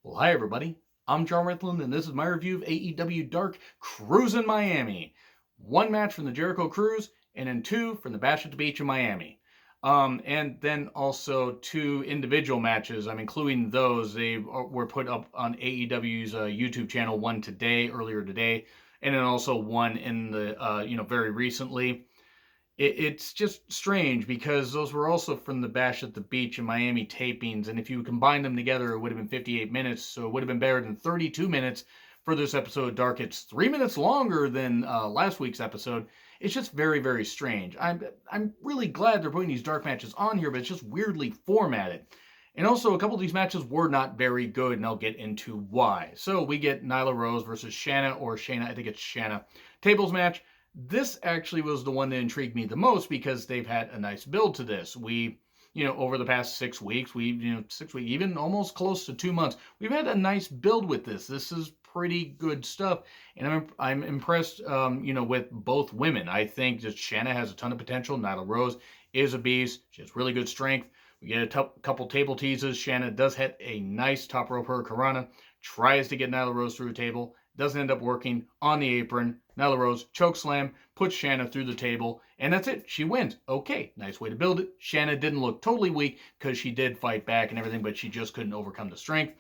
Well, hi everybody. I'm John Ritland, and this is my review of AEW Dark Cruisin Miami. One match from the Jericho Cruise, and then two from the Bash at the Beach in Miami. And then also two individual matches. I'm including those. They were put up on AEW's YouTube channel. One today, earlier today, and then also one in the very recently. It's just strange because those were also from the Bash at the Beach and Miami tapings, and if you combine them together, it would have been 58 minutes, so it would have been better than 32 minutes for this episode of Dark. It's 3 minutes longer than last week's episode. It's just very, very strange. I'm really glad they're putting these Dark matches on here, but it's just weirdly formatted. And also, a couple of these matches were not very good, and I'll get into why. So we get Nyla Rose versus Shanna, or Shayna, I think it's Shanna, tables match. This actually was the one that intrigued me the most because they've had a nice build to this. Over the past 6 weeks, 6 weeks, even almost close to 2 months, we've had a nice build with this. This is pretty good stuff, and I'm impressed, with both women. I think that Shanna has a ton of potential. Nyla Rose is a beast. She has really good strength. We get a couple table teases. Shanna does hit a nice top rope hurricanrana, tries to get Nyla Rose through a table, doesn't end up working on the apron. Nyla Rose chokeslam, puts Shanna through the table, and that's it. She wins. Okay, nice way to build it. Shanna didn't look totally weak because she did fight back and everything, but she just couldn't overcome the strength.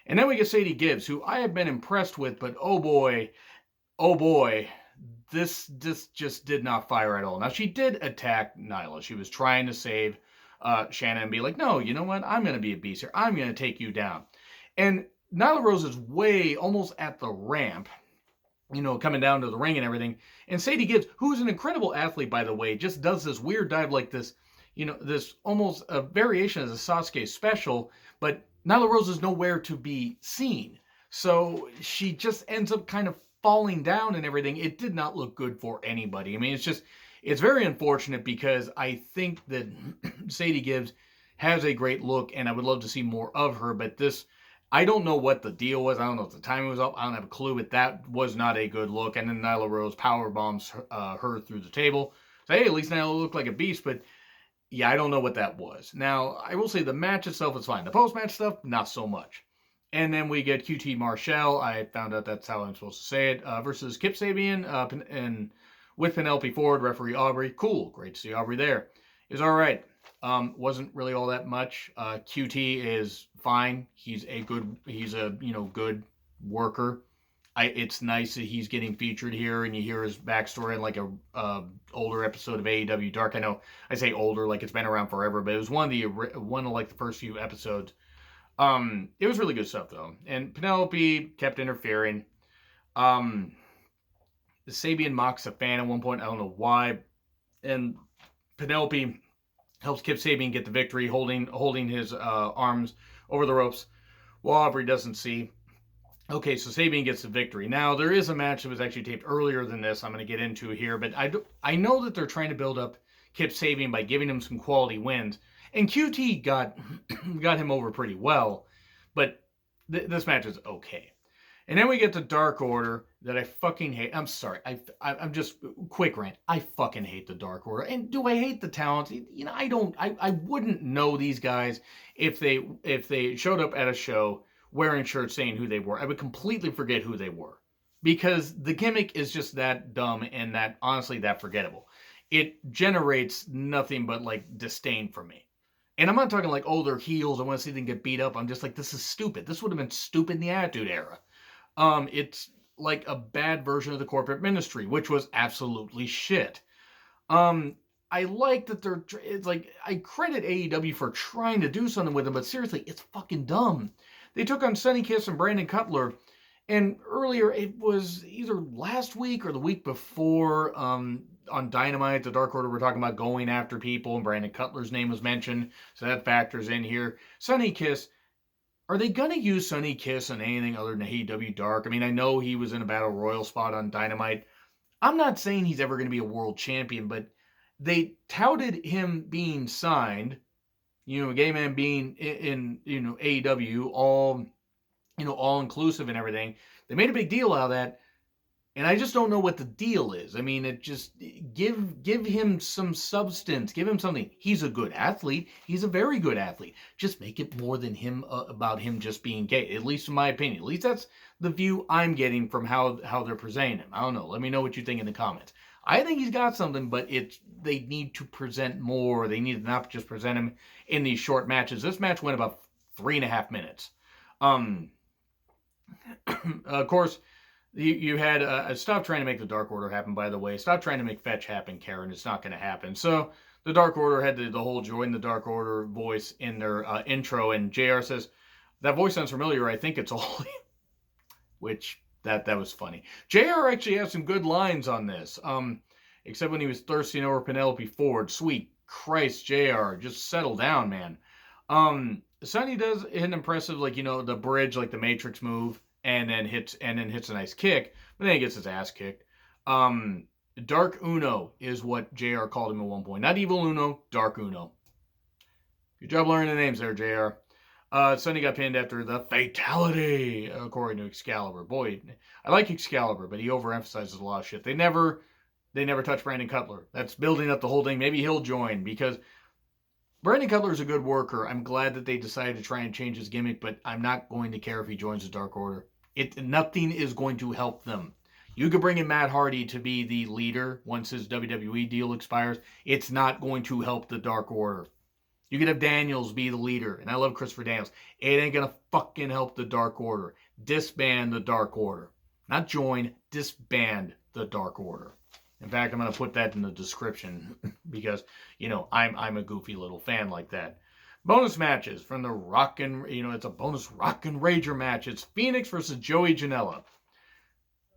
And then we get Sadie Gibbs, who I have been impressed with, but oh boy, this just did not fire at all. Now, she did attack Nyla. She was trying to save Shanna and be like, no, you know what? I'm going to be a beast here. I'm going to take you down. And Nyla Rose is way almost at the ramp, coming down to the ring and everything. And Sadie Gibbs, who's an incredible athlete, by the way, just does this weird dive like this, this almost a variation of the Sasuke special, but Nyla Rose is nowhere to be seen. So she just ends up kind of falling down and everything. It did not look good for anybody. I mean, it's very unfortunate because I think that Sadie Gibbs has a great look and I would love to see more of her, but I don't know what the deal was. I don't know if the timing was up. I don't have a clue, but that was not a good look. And then Nyla Rose power bombs her through the table. So, hey, at least Nyla looked like a beast, but yeah, I don't know what that was. Now, I will say the match itself is fine. The post-match stuff, not so much. And then we get QT Marshall. I found out that's how I'm supposed to say it. Versus Kip Sabian and with Penelope Ford, referee Aubrey. Cool. Great to see Aubrey there. It was all right. Wasn't really all that much. QT is fine. He's a good worker. It's nice that he's getting featured here, and you hear his backstory in like a older episode of AEW Dark. I know I say older, like it's been around forever, but it was one of like the first few episodes. It was really good stuff though, and Penelope kept interfering. Sabian mocks a fan at one point. I don't know why, and Penelope helps Kip Sabian get the victory, holding his arms over the ropes, while Aubrey doesn't see. Okay, so Sabian gets the victory. Now, there is a match that was actually taped earlier than this I'm going to get into here, but I know that they're trying to build up Kip Sabian by giving him some quality wins, and QT got him over pretty well, but this match is okay. And then we get the Dark Order that I fucking hate. I'm sorry. I'm just quick rant. I fucking hate the Dark Order. And do I hate the talent? I wouldn't know these guys if they showed up at a show wearing shirts saying who they were. I would completely forget who they were because the gimmick is just that dumb and that honestly that forgettable. It generates nothing but like disdain for me. And I'm not talking like, oh, they're heels. I want to see them get beat up. I'm just like, this is stupid. This would have been stupid in the Attitude Era. It's like a bad version of the Corporate Ministry, which was absolutely shit. I like that it's like, I credit AEW for trying to do something with them, but seriously, it's fucking dumb. They took on Sonny Kiss and Brandon Cutler, and earlier, it was either last week or the week before, on Dynamite, the Dark Order were talking about going after people, and Brandon Cutler's name was mentioned, so that factors in here. Sonny Kiss, are they going to use Sonny Kiss on anything other than AEW Dark? I mean, I know he was in a Battle Royal spot on Dynamite. I'm not saying he's ever going to be a world champion, but they touted him being signed, Gay Man being in AEW, all inclusive and everything. They made a big deal out of that. And I just don't know what the deal is. I mean, it just give him some substance, give him something. He's a good athlete. He's a very good athlete. Just make it more than him about him just being gay. At least in my opinion. At least that's the view I'm getting from how they're presenting him. I don't know. Let me know what you think in the comments. I think he's got something, but they need to present more. They need to not just present him in these short matches. This match went about 3.5 minutes. Of course. You had stop trying to make the Dark Order happen, by the way. Stop trying to make fetch happen, Karen. It's not going to happen. So the Dark Order had the whole join the Dark Order voice in their intro, and JR says, that voice sounds familiar. I think it's all, which that was funny. JR actually has some good lines on this, except when he was thirsting over Penelope Ford. Sweet Christ, JR, just settle down, man. Sonny does an impressive, the bridge, like the Matrix move. And then hits a nice kick, but then he gets his ass kicked. Dark Uno is what JR called him at one point. Not Evil Uno, Dark Uno. Good job learning the names there, JR. Sonny got pinned after the fatality, according to Excalibur. Boy, I like Excalibur, but he overemphasizes a lot of shit. They never touch Brandon Cutler. That's building up the whole thing. Maybe he'll join, because Brandon Cutler is a good worker. I'm glad that they decided to try and change his gimmick, but I'm not going to care if he joins the Dark Order. Nothing is going to help them. You could bring in Matt Hardy to be the leader once his WWE deal expires. It's not going to help the Dark Order. You could have Daniels be the leader, and I love Christopher Daniels. It ain't going to fucking help the Dark Order. Disband the Dark Order. Not join, disband the Dark Order. In fact, I'm going to put that in the description because, I'm a goofy little fan like that. Bonus matches from the it's a bonus Rock and Rager match. It's Phoenix versus Joey Janela.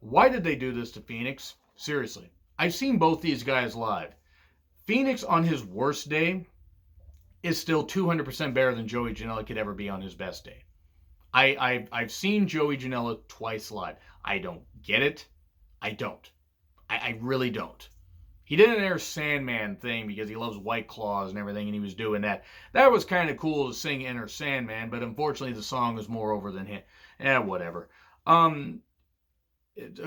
Why did they do this to Phoenix? Seriously. I've seen both these guys live. Phoenix on his worst day is still 200% better than Joey Janela could ever be on his best day. I've seen Joey Janela twice live. I don't get it. I don't. I really don't. He did an Enter Sandman thing because he loves White Claws and everything, and he was doing that. That was kind of cool to sing Enter Sandman, but unfortunately the song was more over than him. Whatever. Of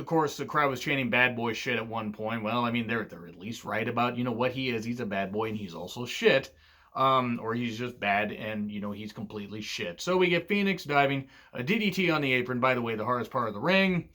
course, the crowd was chanting bad boy shit at one point. Well, I mean, they're at least right about, what he is. He's a bad boy, and he's also shit. Or he's just bad, and, he's completely shit. So we get Phoenix diving, a DDT on the apron, by the way, the hardest part of the ring.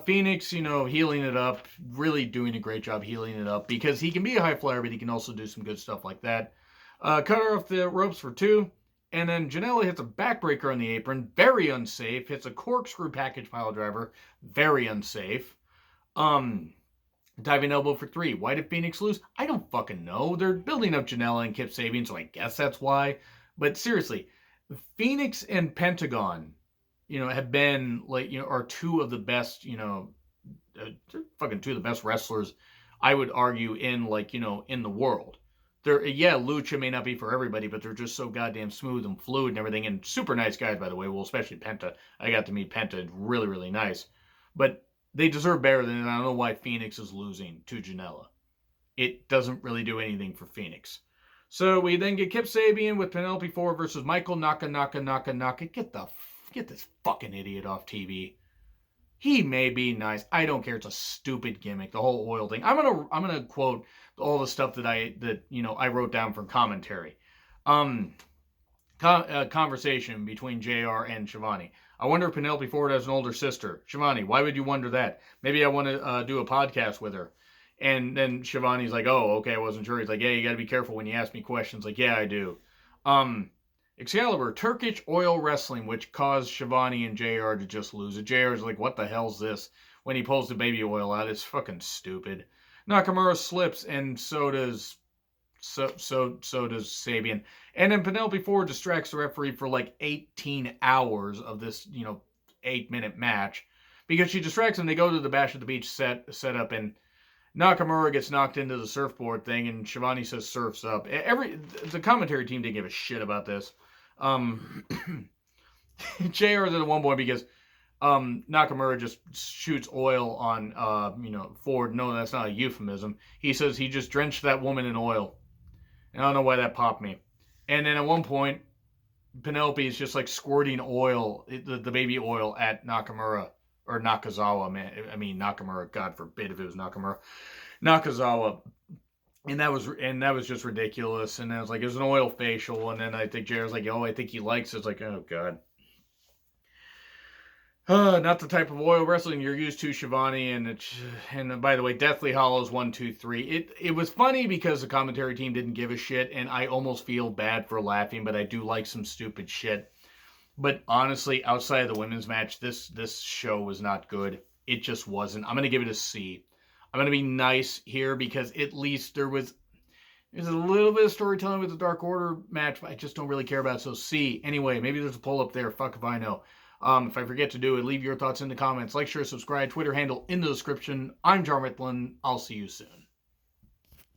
Phoenix, healing it up, really doing a great job healing it up, because he can be a high flyer, but he can also do some good stuff like that. Cut her off the ropes for 2, and then Janela hits a backbreaker on the apron, very unsafe, hits a corkscrew package pile driver, very unsafe. Diving elbow for 3. Why did Phoenix lose? I don't fucking know. They're building up Janela and Kip Sabian, so I guess that's why. But seriously, Phoenix and Pentagon, have been are two of the best, fucking two of the best wrestlers, I would argue, in in the world. Lucha may not be for everybody, but they're just so goddamn smooth and fluid and everything, and super nice guys, by the way. Well, especially Penta. I got to meet Penta, really, really nice. But they deserve better than it. I don't know why Phoenix is losing to Janela. It doesn't really do anything for Phoenix. So we then get Kip Sabian with Penelope Ford versus Michael Naka. Get this fucking idiot off TV. He may be nice. I don't care. It's a stupid gimmick. The whole oil thing. I'm gonna quote all the stuff that I wrote down from commentary. Conversation between JR and Shivani. I wonder if Penelope Ford has an older sister. Shivani, why would you wonder that? Maybe I want to do a podcast with her. And then Shivani's like, oh, okay, I wasn't sure. He's like, yeah, you got to be careful when you ask me questions. Like, yeah, I do. Excalibur, Turkish oil wrestling, which caused Shivani and JR to just lose it. JR's like, what the hell's this? When he pulls the baby oil out, it's fucking stupid. Nakamura slips, and so does Sabian. And then Penelope Ford distracts the referee for 18 hours of this, 8-minute match. Because she distracts him, they go to the Bash at the Beach setup, and Nakamura gets knocked into the surfboard thing, and Shivani says surf's up. The commentary team didn't give a shit about this. JR is at one point because Nakamura just shoots oil on Ford. No, that's not a euphemism. He says he just drenched that woman in oil. And I don't know why that popped me. And then at one point, Penelope is just squirting oil, the baby oil, at Nakamura. or Nakazawa, man. I mean Nakamura. God forbid if it was Nakamura. Nakazawa. And that was just ridiculous. And I was like, it was an oil facial. And then I think Jr. was like, oh, I think he likes it. It's like, oh god. Not the type of oil wrestling you're used to, Shivani. And by the way, Deathly Hollows 1, 2, 3. It was funny because the commentary team didn't give a shit, and I almost feel bad for laughing, but I do like some stupid shit. But honestly, outside of the women's match, this show was not good. It just wasn't. I'm gonna give it a C. I'm gonna be nice here because at least there's a little bit of storytelling with the Dark Order match, but I just don't really care about it. So C. Anyway, maybe there's a poll up there. Fuck if I know. If I forget to do it, leave your thoughts in the comments. Like, share, subscribe, Twitter handle in the description. I'm John Ritlin. I'll see you soon.